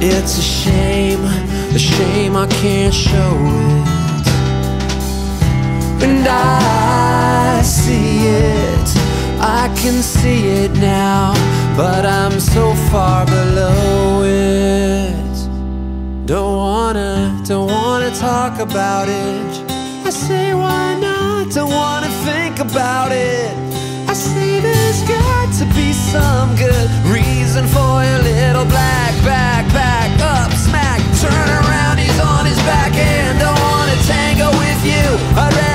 It's a shame I can't show it. And I see it, I can see it now, but I'm so far below it. Don't wanna talk about it. I say why not, don't wanna think about it. I say there's got to be some good reason for your little black back up smack. Turn around, he's on his back and don't wanna tango with you. I'd